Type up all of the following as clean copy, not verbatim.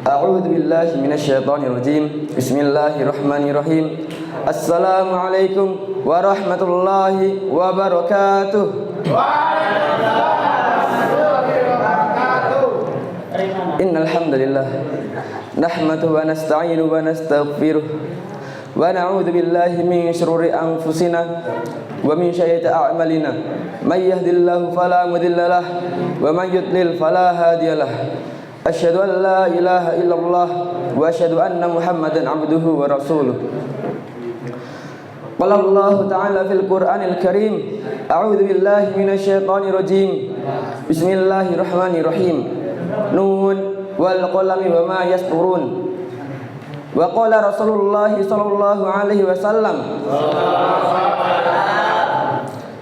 A'udzu billahi minasyaitonir rajim. Bismillahirrahmanirrahim. Assalamualaikum warahmatullahi wabarakatuh. Innal hamdalillah nahmaduhu wa nasta'inuhu wa nastaghfiruh wa na'udzu billahi min shururi anfusina wa min sayyiati a'malina. May yahdihillahu fala mudilla lahu wa man yudlil fala hadiyalah. Asyhadu an la ilaha illallah wa asyhadu anna Muhammadan abduhu wa rasuluh. Qala Allah ta'ala fil Qur'anil Karim, a'udzu billahi minasyaitonir rajim. Bismillahirrahmanirrahim. Nun wal qalami wa ma yasturun. Wa qala Rasulullah sallallahu alaihi wasallam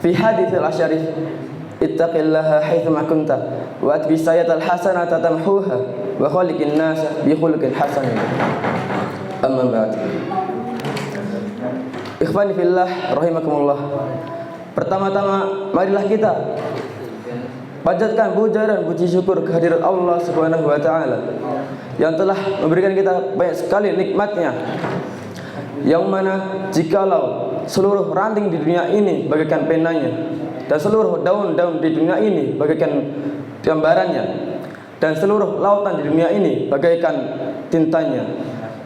fi haditsil asyarif, ittaqillaha haitsuma kunta wa atbi sayyatal hasanata tamhuha wa khaliqin nasa bi khuluqin hasan. Amma ba'd. Ikhwani fillah rahimakumullah. Pertama-tama marilah kita panjatkan puja dan puji syukur kehadirat Allah Subhanahu wa taala yang telah memberikan kita banyak sekali nikmatnya, yang mana jikalau seluruh ranting di dunia ini bagaikan penanya dan seluruh daun-daun di dunia ini bagaikan gambarannya dan seluruh lautan di dunia ini bagaikan tintanya,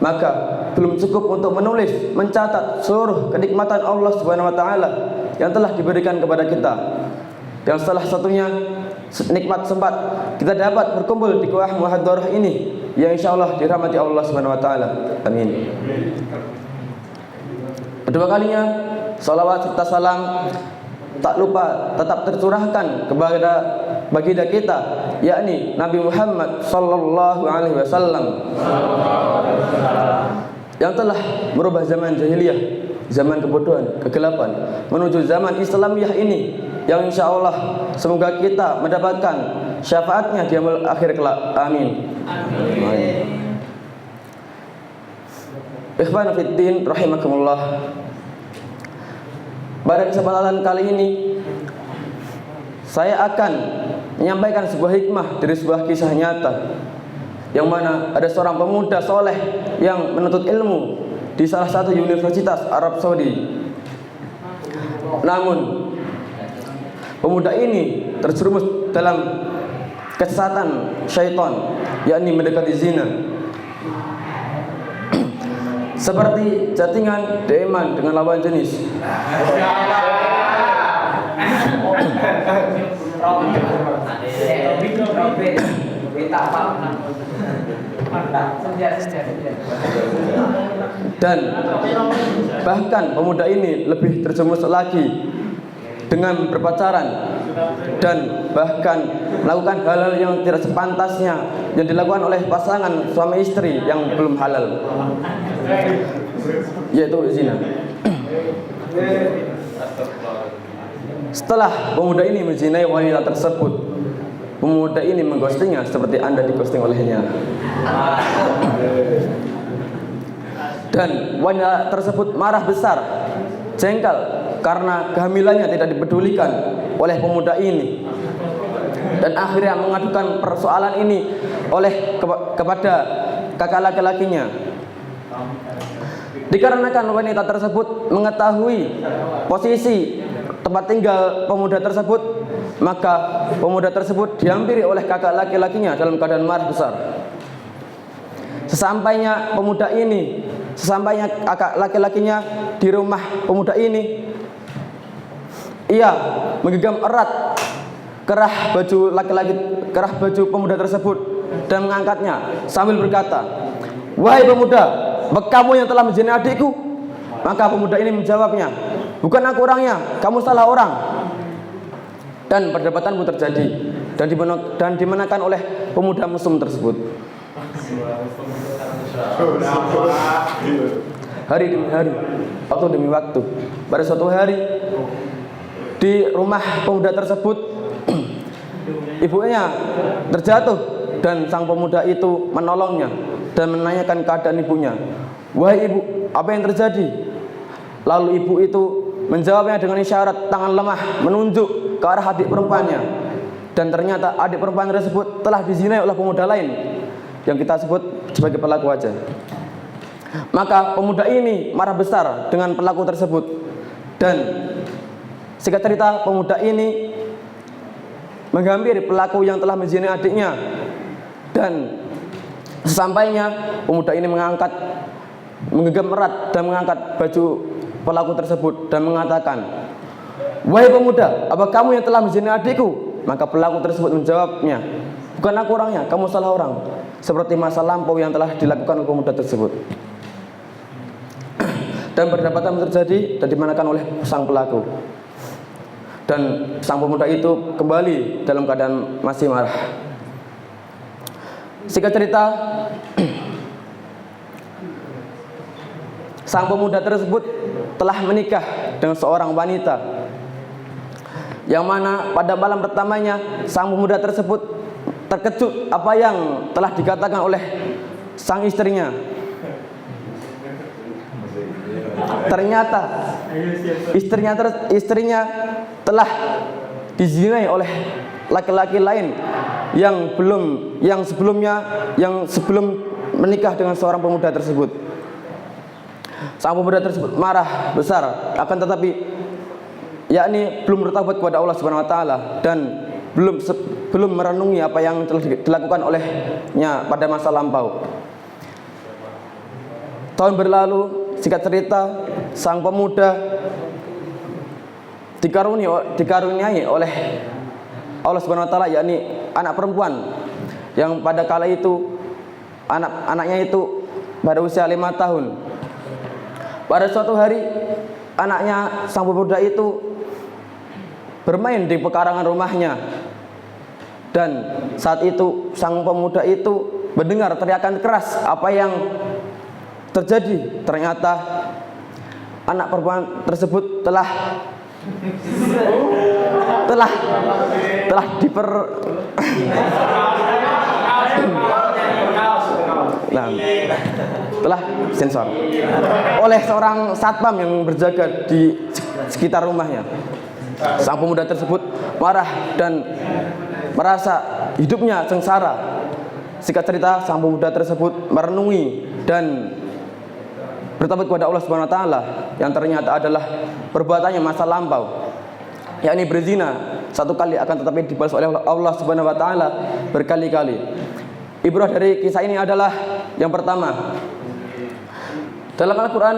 maka belum cukup untuk menulis, mencatat seluruh kenikmatan Allah Subhanahu wa taala yang telah diberikan kepada kita. Yang salah satunya nikmat sempat kita dapat berkumpul di Kuah Muhadharah ini yang insyaallah dirahmati Allah Subhanahu wa taala. Amin. Kedua kalinya salawat serta salam tak lupa tetap tercurahkan kepada baginda kita, yakni Nabi Muhammad sallallahu alaihi wasallam yang telah merubah zaman jahiliyah, zaman kebodohan, kegelapan menuju zaman Islamiyah ini, yang insyaallah semoga kita mendapatkan syafaatnya di akhir kelak. Amin. Amin. Ikhwan fiddin rahimakumullah. Pada kesempatan kali ini saya akan menyampaikan sebuah hikmah dari sebuah kisah nyata, yang mana ada seorang pemuda soleh yang menuntut ilmu di salah satu universitas Arab Saudi. Namun pemuda ini terjerumus dalam kesesatan syaitan, yakni mendekati zina. Seperti chattingan, DM-an dengan lawan jenis. Dan bahkan pemuda ini lebih terjerumus lagi dengan berpacaran dan bahkan melakukan hal-hal yang tidak sepantasnya yang dilakukan oleh pasangan suami istri yang belum halal, yaitu zina. Setelah pemuda ini menzinai wanita tersebut, pemuda ini mengghostingnya seperti Anda dighosting olehnya. Dan wanita tersebut marah besar, jengkel karena kehamilannya tidak dipedulikan oleh pemuda ini, dan akhirnya mengadukan persoalan ini kepada kakak laki-lakinya. Dikarenakan wanita tersebut mengetahui posisi tempat tinggal pemuda tersebut, maka pemuda tersebut dihampiri oleh kakak laki-lakinya dalam keadaan marah besar. Sesampainya kakak laki-lakinya di rumah pemuda ini, ia menggenggam erat kerah baju pemuda tersebut dan mengangkatnya sambil berkata, "Wahai pemuda, kamu yang telah menzinai adikku." Maka pemuda ini menjawabnya, "Bukan aku orangnya, kamu salah orang." Dan perdebatan pun terjadi dan dimenangkan oleh pemuda mesum tersebut. Hari demi hari, waktu demi waktu, pada suatu hari di rumah pemuda tersebut, ibunya terjatuh dan sang pemuda itu menolongnya dan menanyakan keadaan ibunya. "Wahai ibu, apa yang terjadi?" Lalu ibu itu menjawabnya dengan isyarat tangan lemah menunjuk ke arah adik perempuannya, dan ternyata adik perempuan tersebut telah dizinai oleh pemuda lain yang kita sebut sebagai pelaku aja. Maka pemuda ini marah besar dengan pelaku tersebut, dan singkat cerita pemuda ini menghampiri pelaku yang telah menzinai adiknya, dan sesampainya pemuda ini menggenggam erat dan mengangkat baju pelaku tersebut dan mengatakan, "Wahai pemuda, apa kamu yang telah menzinai adikku?" Maka pelaku tersebut menjawabnya, "Bukan aku orangnya, kamu salah orang." Seperti masa lampau yang telah dilakukan oleh pemuda tersebut. Dan perdebatan terjadi dan dimenangkan oleh sang pelaku. Dan sang pemuda itu kembali dalam keadaan masih marah. Singkat cerita, sang pemuda tersebut telah menikah dengan seorang wanita, yang mana pada malam pertamanya sang pemuda tersebut terkejut apa yang telah dikatakan oleh sang istrinya. Ternyata istrinya telah dizinai oleh laki-laki lain yang sebelum menikah dengan seorang pemuda tersebut. Sang pemuda tersebut marah besar, akan tetapi yakni belum bertaubat kepada Allah Subhanahu wa taala dan belum merenungi apa yang telah dilakukan olehnya pada masa lampau. Tahun berlalu, singkat cerita, sang pemuda dikaruniai oleh Allah Subhanahu wa taala yakni anak perempuan yang pada kala itu anaknya itu pada usia 5 tahun. Pada suatu hari anaknya sang pemuda itu bermain di pekarangan rumahnya, dan saat itu sang pemuda itu mendengar teriakan keras apa yang terjadi. Ternyata anak perempuan tersebut telah sensor oleh seorang satpam yang berjaga di sekitar rumahnya. Sang pemuda tersebut marah dan merasa hidupnya sengsara. Singkat cerita, sang pemuda tersebut merenungi dan bertobat kepada Allah Subhanahu wa taala yang ternyata adalah perbuatannya masa lampau, yakni berzina satu kali akan tetapi dibalas oleh Allah Subhanahu wa taala berkali-kali. Ibrah dari kisah ini adalah yang pertama, dalam Al-Quran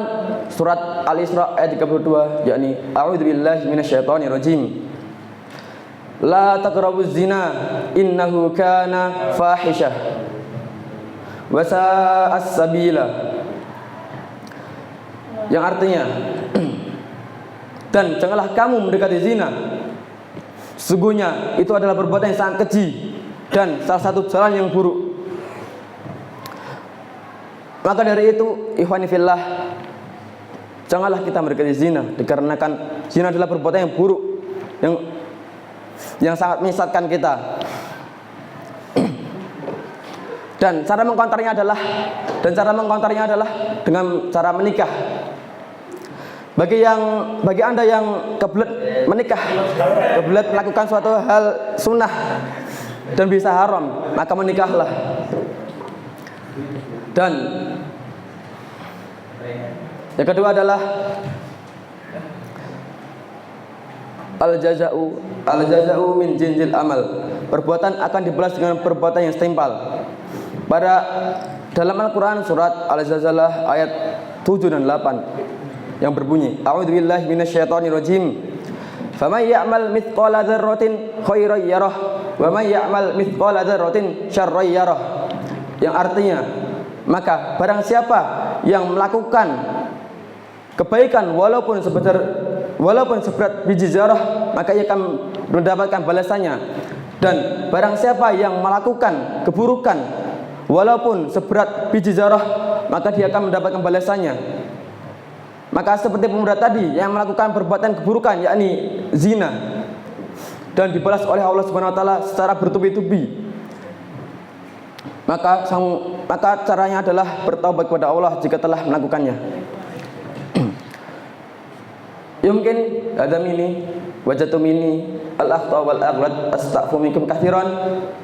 surat Al-Isra ayat 32, yakni a'udzubillahi minasyaitonirrajim, la taqrabuz zina innahu kana fahisyah wa sa'as sabila, yang artinya dan janganlah kamu mendekati zina, sesungguhnya itu adalah perbuatan yang sangat keji dan salah satu jalan yang buruk. Maka dari itu, ikhwani fillah, janganlah kita mendekati zina, dikarenakan zina adalah perbuatan yang buruk yang sangat menyesatkan kita. Dan cara mengkonternya adalah dengan cara menikah. Bagi Anda yang kebelet menikah, kebelet melakukan suatu hal sunnah dan bisa haram, maka menikahlah. Dan yang kedua adalah al-jaza'u min jinsil amal. Perbuatan akan dibalas dengan perbuatan yang setimpal. Dalam Al-Quran surat Al-Zalzalah ayat 7 dan 8 yang berbunyi, a'udzubillahi minasyaitonirrajim, faman ya'mal mithqala dzarratin khairan yarah wa man ya'mal mithqala dzarratin syarran yarah, yang artinya, maka barang siapa yang melakukan kebaikan walaupun seberat biji zarah, maka ia akan mendapatkan balasannya. Dan barang siapa yang melakukan keburukan walaupun seberat biji zarah, maka dia akan mendapatkan balasannya. Maka seperti pemuda tadi yang melakukan perbuatan keburukan, yakni zina, dan dibalas oleh Allah Subhanahu wa taala secara bertubi-tubi, maka caranya adalah bertaubat kepada Allah jika telah melakukannya. Yumkin ada mini wajatu mini al-akhta wal aghlad astaghfiru minkum katsiran.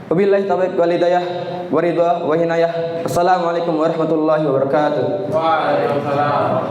Wabillahi taufiq wal hidayah wa ridha wa hinayah. Assalamualaikum warahmatullahi wabarakatuh. Waalaikumsalam.